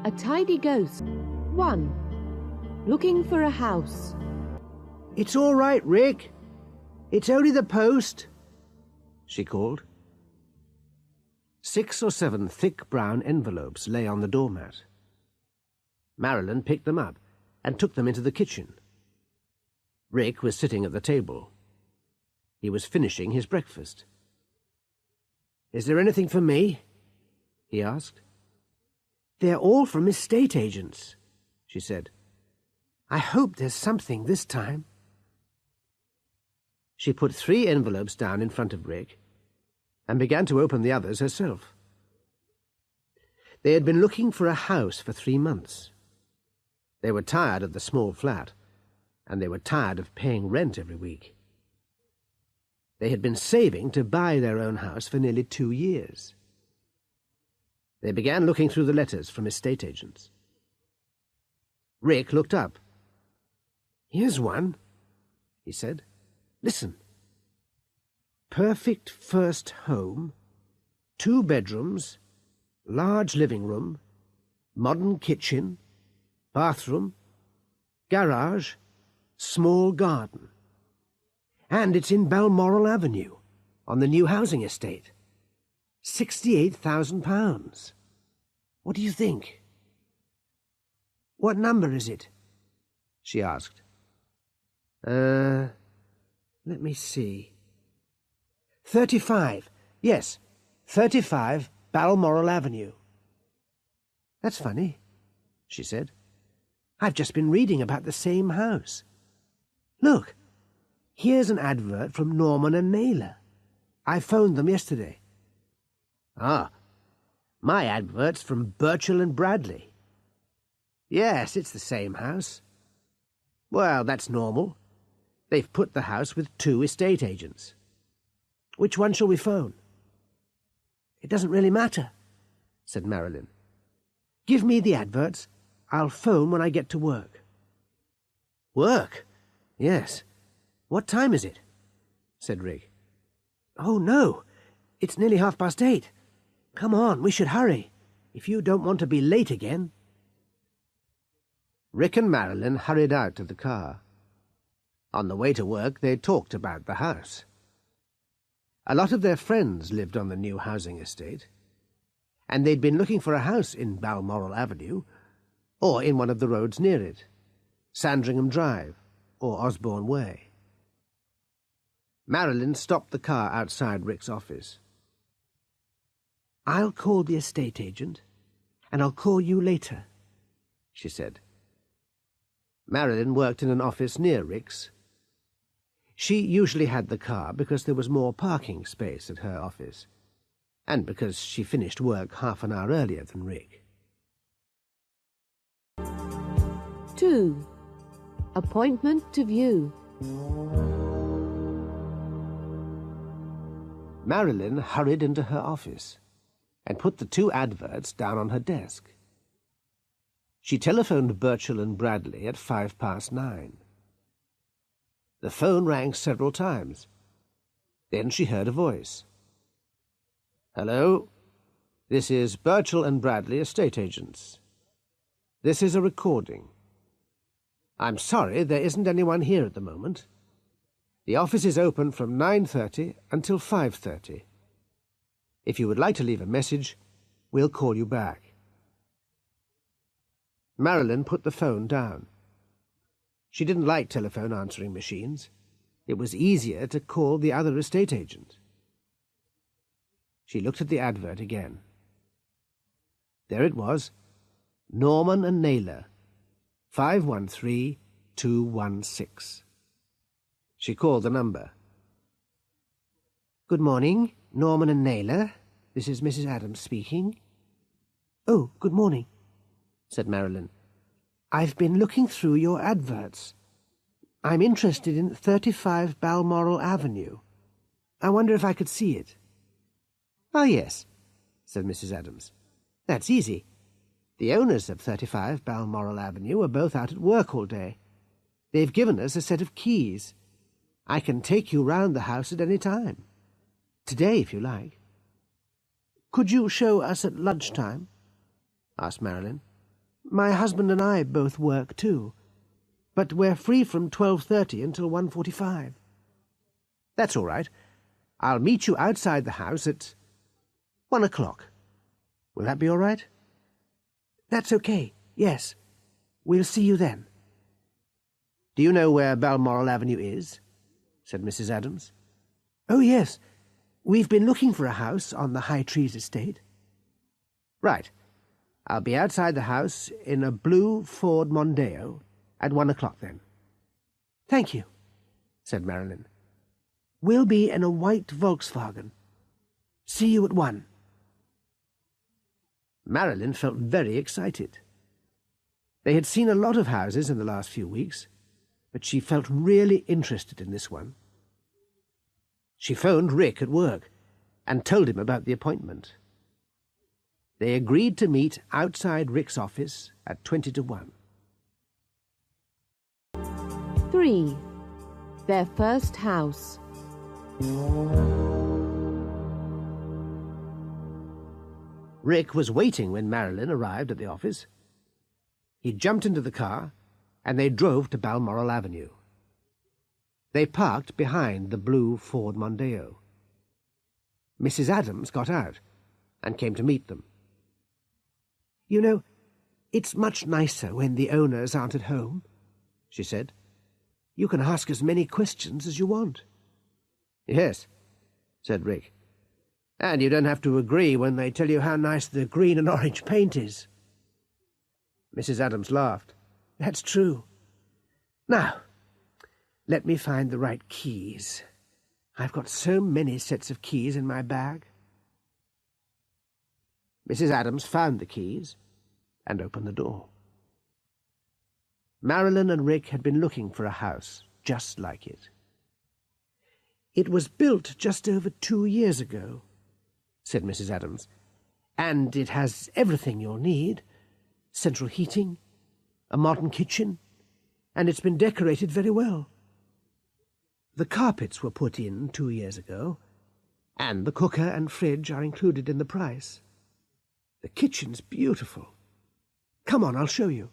A tidy ghost. 1. Looking for a house. "It's all right, Rick. It's only the post," she called. 6 or 7 thick brown envelopes lay on the doormat. Marilyn picked them up and took them into the kitchen. Rick was sitting at the table. He was finishing his breakfast. "Is there anything for me?" he asked. "They're all from estate agents," she said. "I hope there's something this time." She put 3 envelopes down in front of Rick and began to open the others herself. They had been looking for a house for 3 months. They were tired of the small flat, and they were tired of paying rent every week. They had been saving to buy their own house for nearly 2 years. They began looking through the letters from estate agents. Rick looked up. "Here's one," he said. "Listen. Perfect first home, 2 bedrooms, large living room, modern kitchen, bathroom, garage, small garden. And it's in Balmoral Avenue, on the new housing estate. £68,000. What do you think?" "What number is it?" she asked. Let me see. 35. Yes, 35 Balmoral Avenue. "That's funny," she said. "I've just been reading about the same house. Look, here's an advert from Norman and Naylor. I phoned them yesterday." "Ah, my advert's from Birchall and Bradley." "Yes, it's the same house." "Well, that's normal. They've put the house with 2 estate agents. Which one shall we phone?" "It doesn't really matter," said Marilyn. "Give me the adverts. I'll phone when I get to work." "Work? Yes. What time is it?" said Rick. "Oh, no. It's nearly 8:30. Come on, we should hurry, if you don't want to be late again." Rick and Marilyn hurried out to the car. On the way to work, they talked about the house. A lot of their friends lived on the new housing estate, and they'd been looking for a house in Balmoral Avenue, or in one of the roads near it, Sandringham Drive or Osborne Way. Marilyn stopped the car outside Rick's office. "I'll call the estate agent, and I'll call you later," she said. Marilyn worked in an office near Rick's. She usually had the car because there was more parking space at her office, and because she finished work half an hour earlier than Rick. 2. Appointment to view. Marilyn hurried into her office and put the 2 adverts down on her desk. She telephoned Birchall and Bradley at 9:05. The phone rang several times. Then she heard a voice. "Hello? This is Birchall and Bradley estate agents. This is a recording. I'm sorry there isn't anyone here at the moment. The office is open from 9:30 until 5:30. If you would like to leave a message, we'll call you back." Marilyn put the phone down. She didn't like telephone answering machines. It was easier to call the other estate agent. She looked at the advert again. There it was, Norman and Naylor, 513216. She called the number. "Good morning, Norman and Naylor. This is Mrs. Adams speaking." "Oh, good morning," said Marilyn. "I've been looking through your adverts. I'm interested in 35 Balmoral Avenue. I wonder if I could see it." "Oh, yes," said Mrs. Adams. "That's easy. The owners of 35 Balmoral Avenue are both out at work all day. They've given us a set of keys. I can take you round the house at any time. Today, if you like." "Could you show us at lunchtime?" asked Marilyn. My husband and I both work too, but we're free from 12:30 until 1:45. That's all right. I'll meet you outside the house at 1 o'clock. Will that be all right? That's okay, yes. We'll see you then. Do you know where Balmoral Avenue is? Said Mrs. Adams. Oh, yes. We've been looking for a house on the High Trees estate. Right. I'll be outside the house in a blue Ford Mondeo at 1 o'clock then. Thank you, said Marilyn. We'll be in a white Volkswagen. See you at 1. Marilyn felt very excited. They had seen a lot of houses in the last few weeks, but she felt really interested in this one. She phoned Rick at work and told him about the appointment. They agreed to meet outside Rick's office at 20 to 1. 3. Their first house. Rick was waiting when Marilyn arrived at the office. He jumped into the car, and they drove to Balmoral Avenue. They parked behind the blue Ford Mondeo. Mrs. Adams got out and came to meet them. You know, it's much nicer when the owners aren't at home, she said. You can ask as many questions as you want. Yes, said Rick. And you don't have to agree when they tell you how nice the green and orange paint is. Mrs. Adams laughed. That's true. Now, let me find the right keys. I've got so many sets of keys in my bag. Mrs. Adams found the keys and opened the door. Marilyn and Rick had been looking for a house just like it. It was built just over 2 years ago, said Mrs. Adams, and it has everything you'll need. Central heating, a modern kitchen, and it's been decorated very well. The carpets were put in 2 years ago, and the cooker and fridge are included in the price. The kitchen's beautiful. Come on, I'll show you.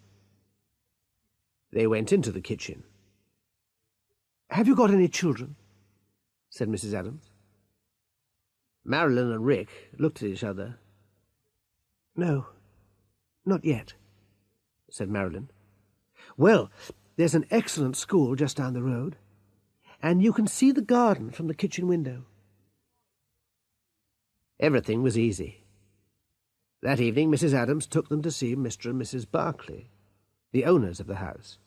They went into the kitchen. Have you got any children? Said Mrs. Adams. Marilyn and Rick looked at each other. No, not yet, said Marilyn. Well, there's an excellent school just down the road, and you can see the garden from the kitchen window. Everything was easy. That evening Mrs. Adams took them to see Mr. and Mrs. Barclay, the owners of the house.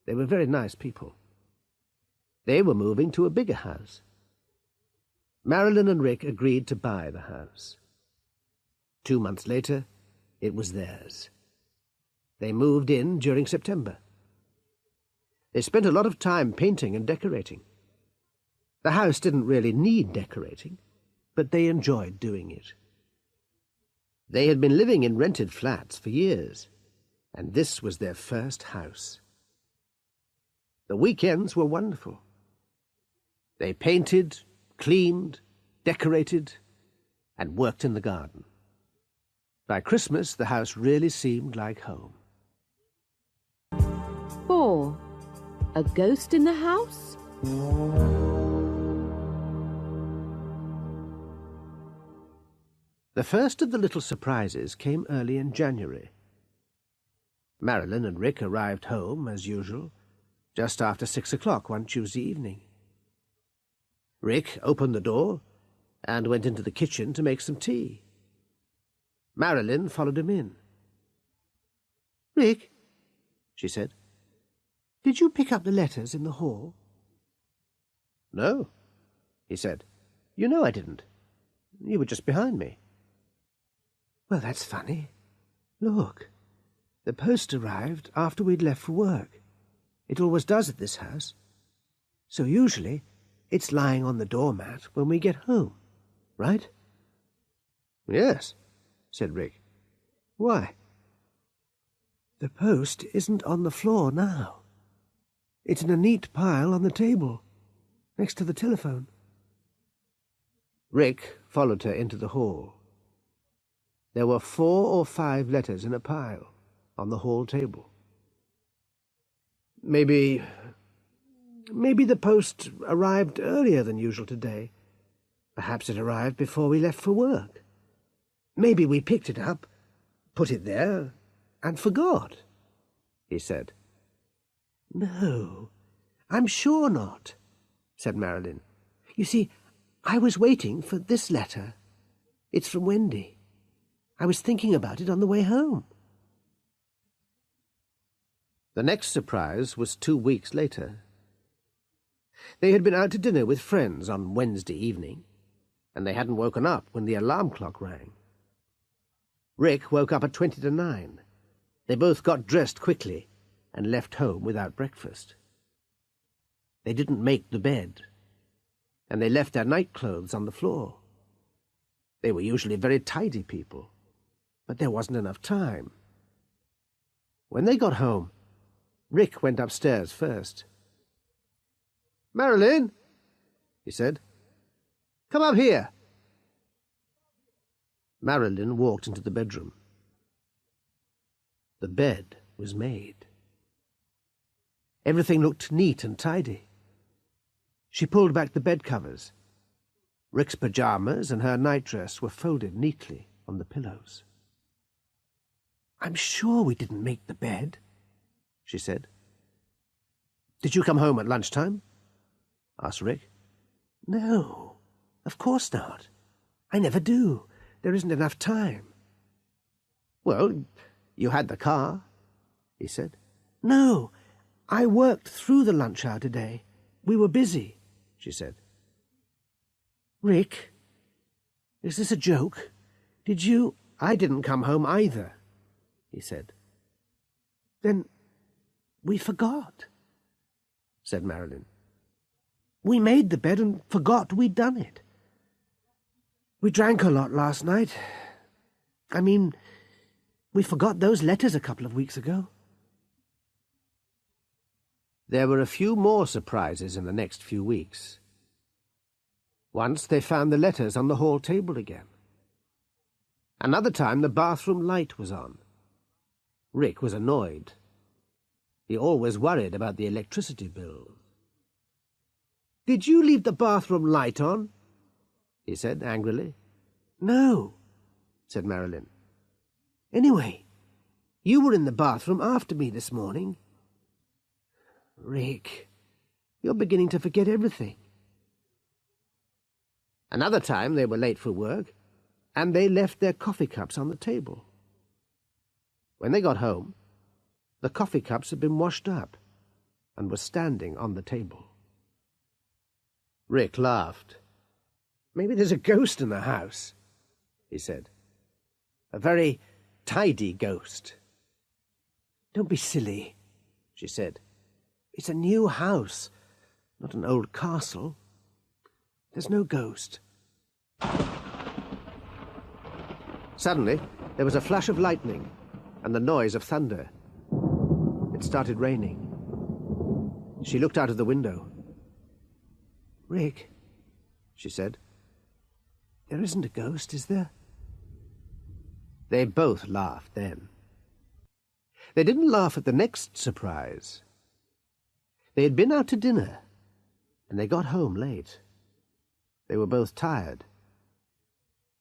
They were very nice people. They were moving to a bigger house. Marilyn and Rick agreed to buy the house. 2 months later, it was theirs. They moved in during September. They spent a lot of time painting and decorating. The house didn't really need decorating, but they enjoyed doing it. They had been living in rented flats for years, and this was their first house. The weekends were wonderful. They painted, cleaned, decorated, and worked in the garden. By Christmas, the house really seemed like home. 4. A ghost in the house? The first of the little surprises came early in January. Marilyn and Rick arrived home, as usual, just after 6 o'clock one Tuesday evening. Rick opened the door and went into the kitchen to make some tea. Marilyn followed him in. Rick, she said, did you pick up the letters in the hall? No, he said. You know I didn't. You were just behind me. Well, that's funny. Look, the post arrived after we'd left for work. It always does at this house. So usually it's lying on the doormat when we get home, right? Yes, said Rick. Why? The post isn't on the floor now. It's in a neat pile on the table, next to the telephone. Rick followed her into the hall. There were 4 or 5 letters in a pile, on the hall table. Maybe the post arrived earlier than usual today. Perhaps it arrived before we left for work. Maybe we picked it up, put it there, and forgot, he said. No, I'm sure not, said Marilyn. You see, I was waiting for this letter. It's from Wendy. I was thinking about it on the way home. The next surprise was 2 weeks later. They had been out to dinner with friends on Wednesday evening, and they hadn't woken up when the alarm clock rang. Rick woke up at 20 to 9. They both got dressed quickly and left home without breakfast. They didn't make the bed, and they left their nightclothes on the floor. They were usually very tidy people, but there wasn't enough time. When they got home, Rick went upstairs first. "Marilyn," he said, "come up here." Marilyn walked into the bedroom. The bed was made. Everything looked neat and tidy. She pulled back the bed covers. Rick's pyjamas and her nightdress were folded neatly on the pillows. "I'm sure we didn't make the bed," she said. "Did you come home at lunchtime?" asked Rick. "No, of course not. I never do. There isn't enough time." "Well, you had the car," he said. "No, I worked through the lunch hour today. We were busy," she said. "Rick, is this a joke? Did you—" "I didn't come home either," he said. "Then we forgot," said Marilyn. "We made the bed and forgot we'd done it. We drank a lot last night. I mean, we forgot those letters a couple of weeks ago." There were a few more surprises in the next few weeks. Once they found the letters on the hall table again. Another time the bathroom light was on. Rick was annoyed. He always worried about the electricity bill. "Did you leave the bathroom light on?" he said angrily. "No," said Marilyn. "Anyway, you were in the bathroom after me this morning." "Rick, you're beginning to forget everything." Another time they were late for work, and they left their coffee cups on the table. When they got home, the coffee cups had been washed up and were standing on the table. Rick laughed. "Maybe there's a ghost in the house," he said. "A very tidy ghost." "Don't be silly," she said. "It's a new house, not an old castle. There's no ghost." Suddenly, there was a flash of lightning and the noise of thunder. It started raining. She looked out of the window. "Rick," she said, "there isn't a ghost, is there?" They both laughed then. They didn't laugh at the next surprise. They had been out to dinner, and they got home late. They were both tired.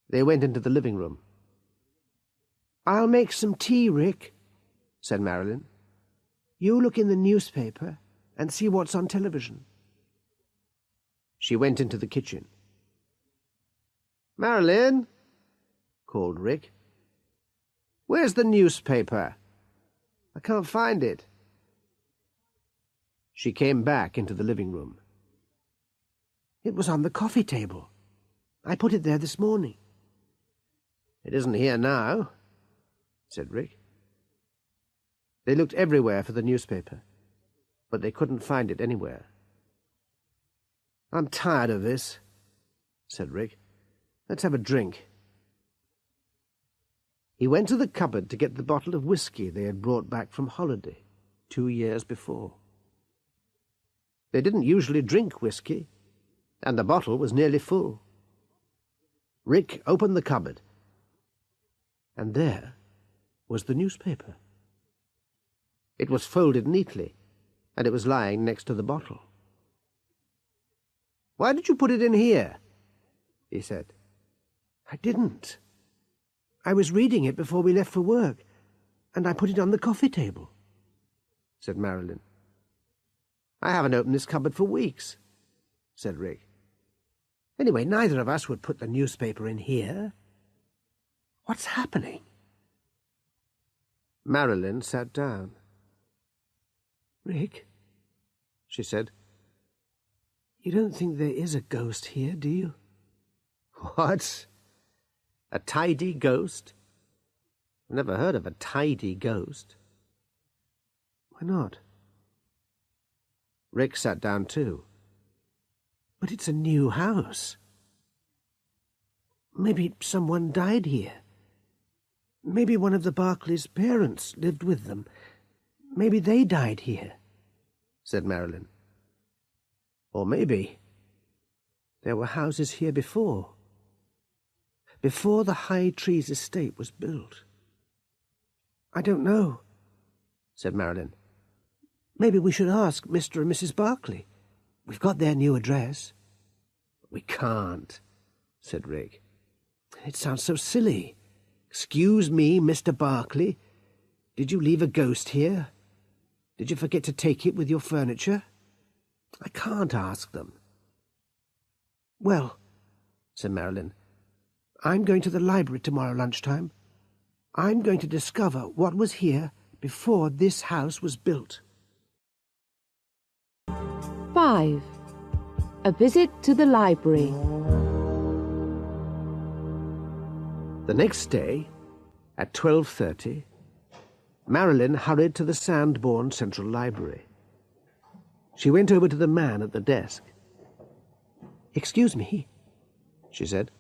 They went into the living room. "I'll make some tea, Rick," said Marilyn. "You look in the newspaper and see what's on television." She went into the kitchen. "Marilyn," called Rick, "where's the newspaper? I can't find it." She came back into the living room. "It was on the coffee table. I put it there this morning." "It isn't here now," said Rick. They looked everywhere for the newspaper, but they couldn't find it anywhere. "I'm tired of this," said Rick. "Let's have a drink." He went to the cupboard to get the bottle of whiskey they had brought back from holiday 2 years before. They didn't usually drink whiskey, and the bottle was nearly full. Rick opened the cupboard, and there was the newspaper. It was folded neatly, and it was lying next to the bottle. "Why did you put it in here?" he said. "I didn't. I was reading it before we left for work, and I put it on the coffee table," said Marilyn. "I haven't opened this cupboard for weeks," said Rick. "Anyway, neither of us would put the newspaper in here. What's happening?" Marilyn sat down. "Rick," she said, "you don't think there is a ghost here, do you?" "What? A tidy ghost? I've never heard of a tidy ghost." "Why not?" Rick sat down too. "But it's a new house. Maybe someone died here. Maybe one of the Barclays' parents lived with them. Maybe they died here," said Marilyn. "Or maybe there were houses here before the High Trees estate was built." "I don't know," said Marilyn. "Maybe we should ask Mr. and Mrs. Barclay. We've got their new address." "We can't," said Rick. "It sounds so silly. Excuse me, Mr. Barclay. Did you leave a ghost here? Did you forget to take it with your furniture? I can't ask them." "Well," said Marilyn, "I'm going to the library tomorrow lunchtime. I'm going to discover what was here before this house was built." 5. A visit to the library. The next day, at 12:30, Marilyn hurried to the Sandbourne Central Library. She went over to the man at the desk. "Excuse me," she said.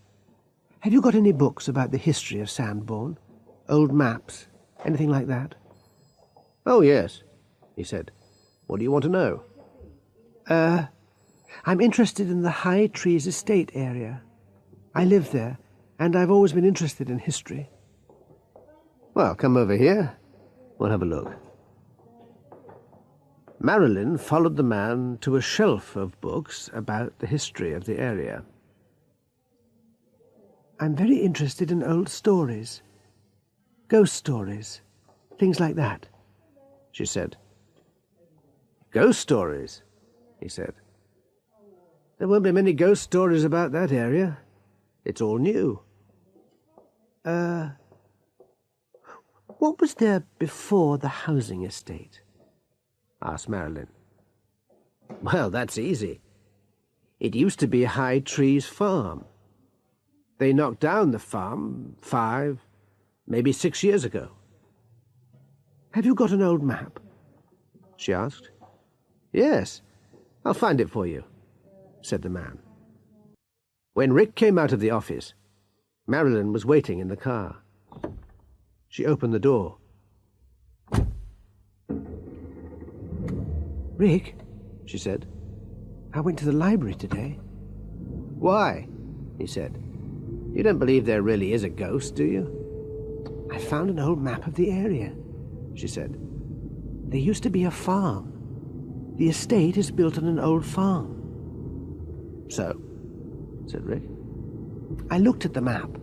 "Have you got any books about the history of Sandbourne? Old maps, anything like that?" "Oh, yes," he said. "What do you want to know?" I'm interested in the High Trees estate area. I live there, and I've always been interested in history." "Well, come over here. We'll have a look." Marilyn followed the man to a shelf of books about the history of the area. "I'm very interested in old stories. Ghost stories. Things like that," she said. "Ghost stories?" he said. "There won't be many ghost stories about that area. It's all new." What was there before the housing estate?" asked Marilyn. "Well, that's easy. It used to be High Trees Farm. They knocked down the farm 5, maybe 6 years ago." "Have you got an old map?" she asked. "Yes, I'll find it for you," said the man. When Rick came out of the office, Marilyn was waiting in the car. She opened the door. "Rick," she said, "I went to the library today." "Why?" he said. "You don't believe there really is a ghost, do you?" "I found an old map of the area," she said. "There used to be a farm. The estate is built on an old farm." "So?" said Rick. "I looked at the map.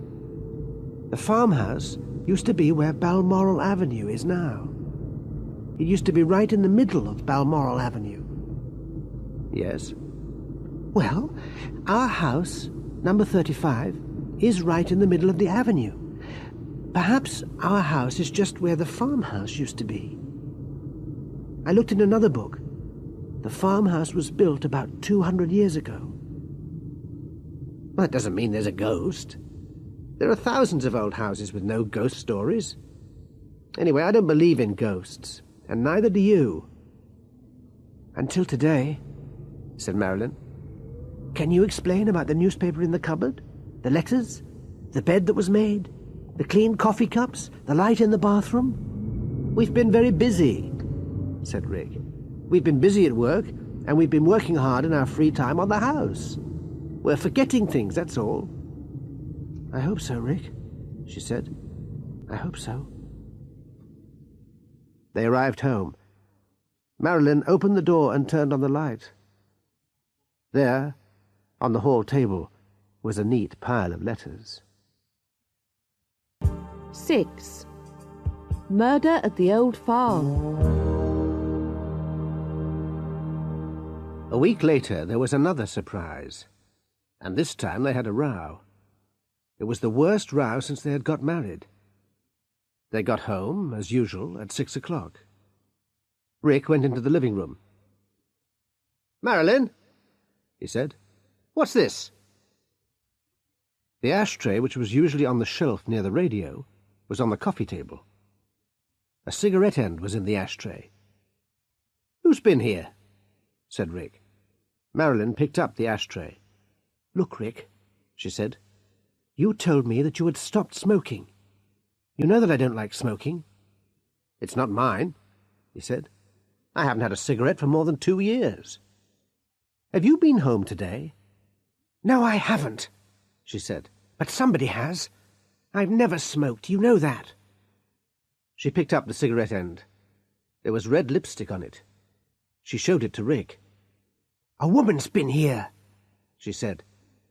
The farmhouse used to be where Balmoral Avenue is now. It used to be right in the middle of Balmoral Avenue." "Yes?" "Well, our house, number 35, is right in the middle of the avenue. Perhaps our house is just where the farmhouse used to be. I looked in another book. The farmhouse was built about 200 years ago." "Well, that doesn't mean there's a ghost. There are thousands of old houses with no ghost stories. Anyway, I don't believe in ghosts, and neither do you." "Until today," said Marilyn. "Can you explain about the newspaper in the cupboard? The letters? The bed that was made? The clean coffee cups? The light in the bathroom?" "We've been very busy," said Rick. "We've been busy at work, and we've been working hard in our free time on the house. We're forgetting things, that's all." "I hope so, Rick," she said. "I hope so." They arrived home Marilyn opened the door and turned on the light. There, on the hall table, was a neat pile of letters. 6. Murder at the old farm. A week later, there was another surprise, and this time they had a row. It was the worst row since they had got married. They got home, as usual, at 6 o'clock. Rick went into the living room. "Marilyn," he said, "what's this?" The ashtray, which was usually on the shelf near the radio, was on the coffee table. A cigarette end was in the ashtray. "Who's been here?" said Rick. Marilyn picked up the ashtray. "Look, Rick," she said, "you told me that you had stopped smoking. You know that I don't like smoking." "It's not mine," he said. "I haven't had a cigarette for more than 2 years. Have you been home today?" "No, I haven't," she said, "but somebody has. I've never smoked, you know that." She picked up the cigarette end. There was red lipstick on it. She showed it to Rick. "A woman's been here," she said.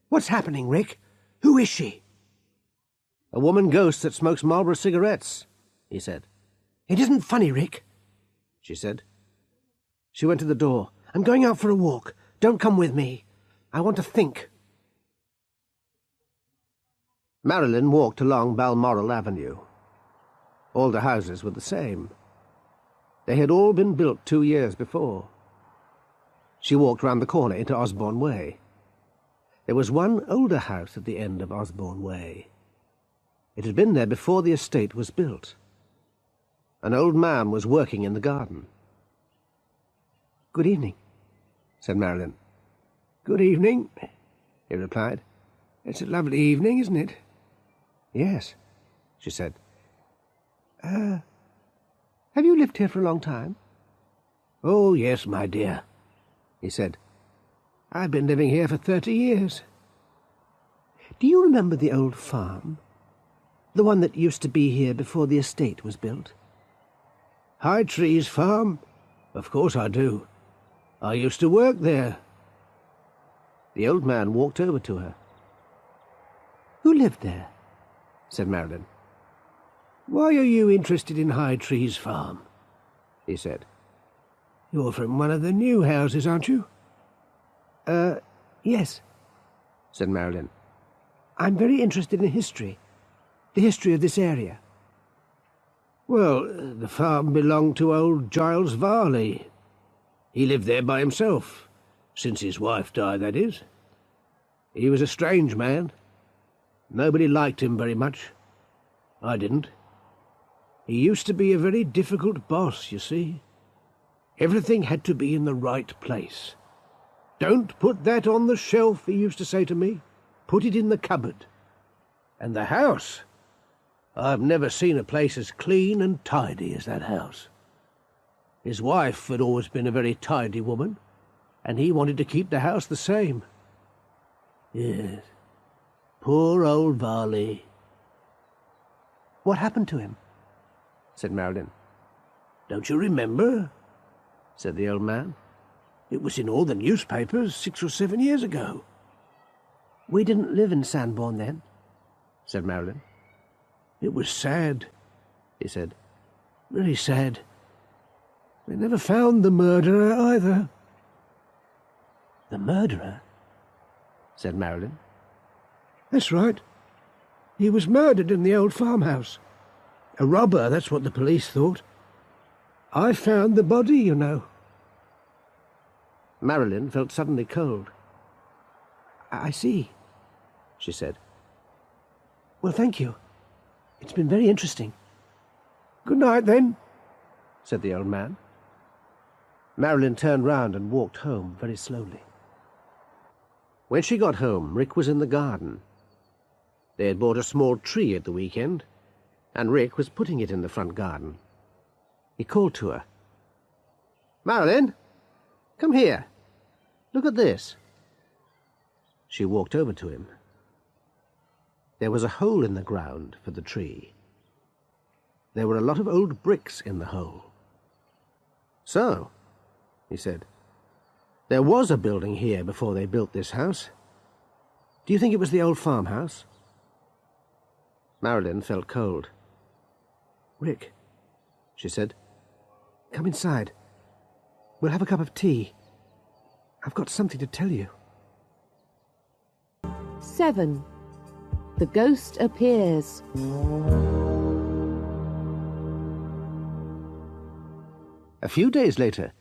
"What's happening, Rick? Who is she?" "A woman ghost that smokes Marlboro cigarettes," he said. "It isn't funny, Rick," she said. She went to the door. "I'm going out for a walk. Don't come with me. I want to think." Marilyn walked along Balmoral Avenue. All the houses were the same. They had all been built 2 years before. She walked round the corner into Osborne Way. There was one older house at the end of Osborne Way. It had been there before the estate was built. An old man was working in the garden. "Good evening," said Marilyn. "Good evening," he replied. "It's a lovely evening, isn't it?" "Yes," she said. Have you lived here for a long time?" "Oh, yes, my dear," he said. "I've been living here for 30 years. "Do you remember the old farm? The one that used to be here before the estate was built?" "High Trees Farm? Of course I do. I used to work there." The old man walked over to her. "Who lived there?" said Marilyn. "Why are you interested in High Trees Farm?" he said. "You're from one of the new houses, aren't you?" Yes," said Marilyn. "I'm very interested in history, the history of this area." "Well, the farm belonged to old Giles Varley. He lived there by himself, since his wife died, that is. He was a strange man. Nobody liked him very much. I didn't. He used to be a very difficult boss, you see. Everything had to be in the right place. 'Don't put that on the shelf,' he used to say to me. 'Put it in the cupboard.' And the house, I've never seen a place as clean and tidy as that house. His wife had always been a very tidy woman, and he wanted to keep the house the same. Yes, poor old Varley." "What happened to him?" said Marilyn. "Don't you remember?" said the old man. "It was in all the newspapers 6 or 7 years ago." "We didn't live in Sandbourne then," said Marilyn. "It was sad," he said. "Very sad. They never found the murderer either." "The murderer?" said Marilyn. "That's right. He was murdered in the old farmhouse. A robber, that's what the police thought. I found the body, you know." Marilyn felt suddenly cold. "I see," she said. "Well, thank you. It's been very interesting." "Good night, then," said the old man. Marilyn turned round and walked home very slowly. When she got home, Rick was in the garden. They had bought a small tree at the weekend, and Rick was putting it in the front garden. He called to her. "Marilyn, come here. Look at this." She walked over to him. There was a hole in the ground for the tree. There were a lot of old bricks in the hole. "So," he said. "There was a building here before they built this house. Do you think it was the old farmhouse?" Marilyn felt cold. "Rick," she said, "come inside. We'll have a cup of tea. I've got something to tell you." 7. The ghost appears. A few days later,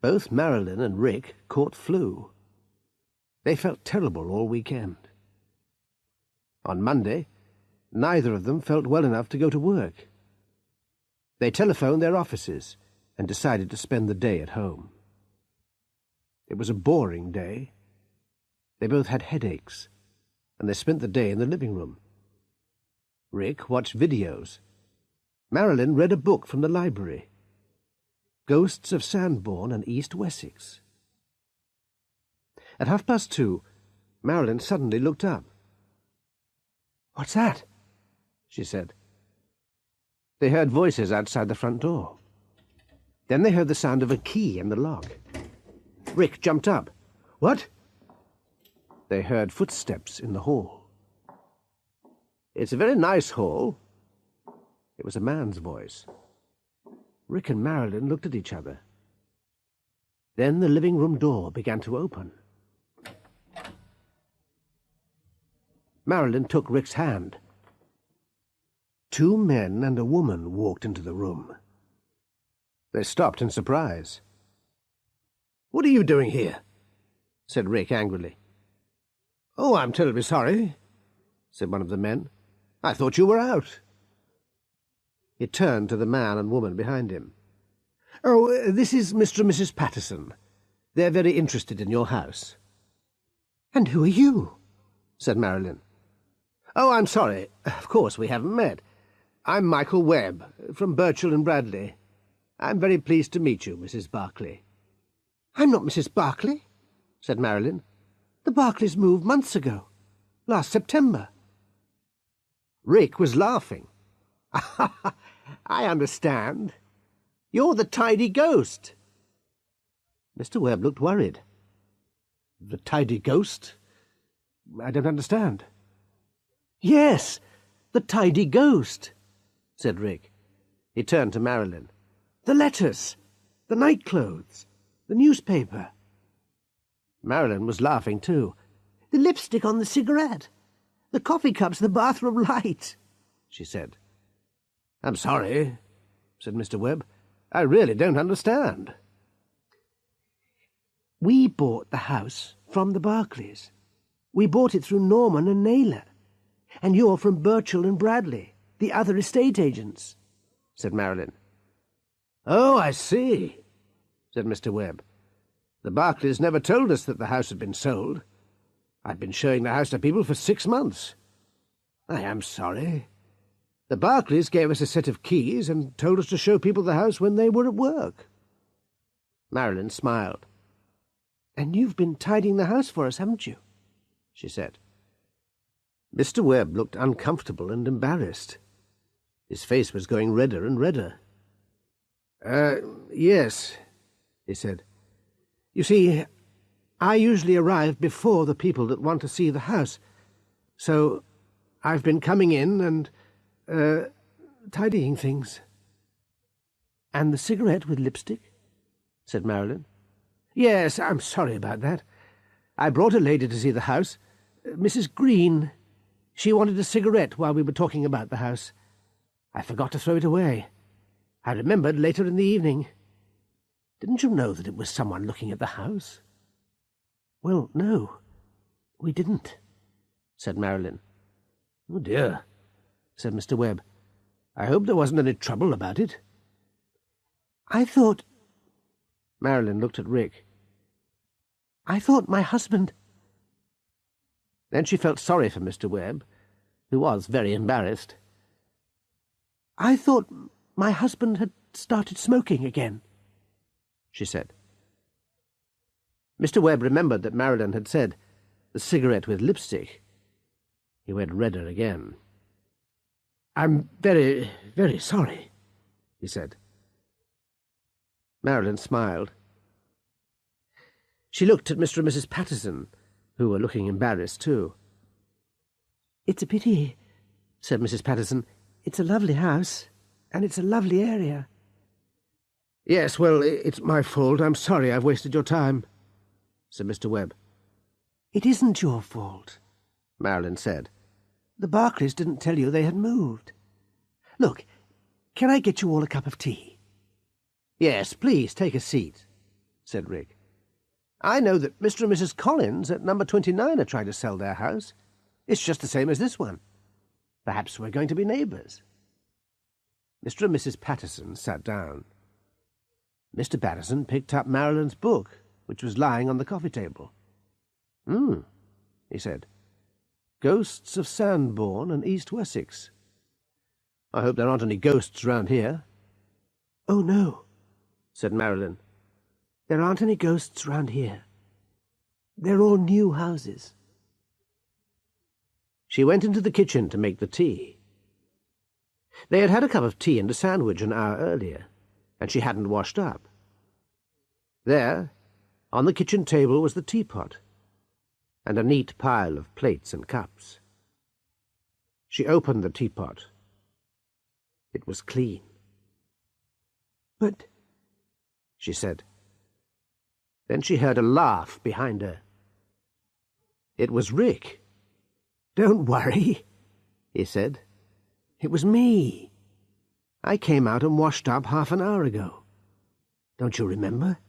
both Marilyn and Rick caught flu. They felt terrible all weekend. On Monday, neither of them felt well enough to go to work. They telephoned their offices and decided to spend the day at home. It was a boring day. They both had headaches, and they spent the day in the living room. Rick watched videos. Marilyn read a book from the library. Ghosts of Sandbourne and East Wessex. At 2:30, Marilyn suddenly looked up. "What's that?" she said. They heard voices outside the front door. Then they heard the sound of a key in the lock. Rick jumped up. "What?" They heard footsteps in the hall. "It's a very nice hall." It was a man's voice. Rick and Marilyn looked at each other. Then the living room door began to open. Marilyn took Rick's hand. 2 men and a woman walked into the room. They stopped in surprise. "What are you doing here?" said Rick angrily. "Oh, I'm terribly sorry," said one of the men. "I thought you were out." He turned to the man and woman behind him. "Oh, this is Mr. and Mrs. Patterson. They're very interested in your house." "And who are you?" said Marilyn. "Oh, I'm sorry. Of course we haven't met. I'm Michael Webb, from Birchall and Bradley. I'm very pleased to meet you, Mrs. Barclay." "I'm not Mrs. Barclay," said Marilyn. "The Barclays moved months ago, last September." Rick was laughing. "I understand. You're the tidy ghost." Mr. Webb looked worried. "The tidy ghost? I don't understand." "Yes, the tidy ghost," said Rick. He turned to Marilyn. "The letters, the nightclothes, the newspaper." Marilyn was laughing too. "The lipstick on the cigarette, the coffee cups, the bathroom light," she said. "I'm sorry," said Mr. Webb. "I really don't understand." "We bought the house from the Barclays. We bought it through Norman and Naylor. And you're from Birchall and Bradley, the other estate agents," said Marilyn. "Oh, I see," said Mr. Webb. "The Barclays never told us that the house had been sold. I've been showing the house to people for 6 months. I am sorry. The Barclays gave us a set of keys and told us to show people the house when they were at work." Marilyn smiled. "And you've been tidying the house for us, haven't you?" she said. Mr. Webb looked uncomfortable and embarrassed. His face was going redder and redder. Yes," he said. "You see, I usually arrive before the people that want to see the house, so I've been coming in and, tidying things." "And the cigarette with lipstick?" said Marilyn. "Yes, I'm sorry about that. I brought a lady to see the house, Mrs. Green. She wanted a cigarette while we were talking about the house. I forgot to throw it away. I remembered later in the evening. Didn't you know that it was someone looking at the house?" "Well, no, we didn't," said Marilyn. "Oh, dear," said Mr. Webb. "I hope there wasn't any trouble about it." "I thought—" Marilyn looked at Rick. "I thought my husband—" Then she felt sorry for Mr. Webb, who was very embarrassed. "I thought my husband had started smoking again," she said. Mr. Webb remembered that Marilyn had said, "the cigarette with lipstick." He went redder again. "I'm very, very sorry," he said. Marilyn smiled. She looked at Mr. and Mrs. Patterson, who were looking embarrassed too. "It's a pity," said Mrs. Patterson. "It's a lovely house, and it's a lovely area." "Yes, well, it's my fault. I'm sorry I've wasted your time," said Mr. Webb. "It isn't your fault," Marilyn said. "The Barclays didn't tell you they had moved. Look, can I get you all a cup of tea?" "Yes, please, take a seat," said Rick. "I know that Mr. and Mrs. Collins at number 29 are trying to sell their house. It's just the same as this one. Perhaps we're going to be neighbours." Mr. and Mrs. Patterson sat down. Mr. Patterson picked up Marilyn's book, which was lying on the coffee table. He said. "Ghosts of Sandbourne and East Wessex. I hope there aren't any ghosts round here." "Oh, no," said Marilyn. "There aren't any ghosts round here. They're all new houses." She went into the kitchen to make the tea. They had had a cup of tea and a sandwich an hour earlier, and she hadn't washed up. There, on the kitchen table, was the teapot, and a neat pile of plates and cups. She opened the teapot. It was clean. "But," she said. Then she heard a laugh behind her. It was Rick. "Don't worry," he said. "It was me. I came out and washed up half an hour ago. Don't you remember?"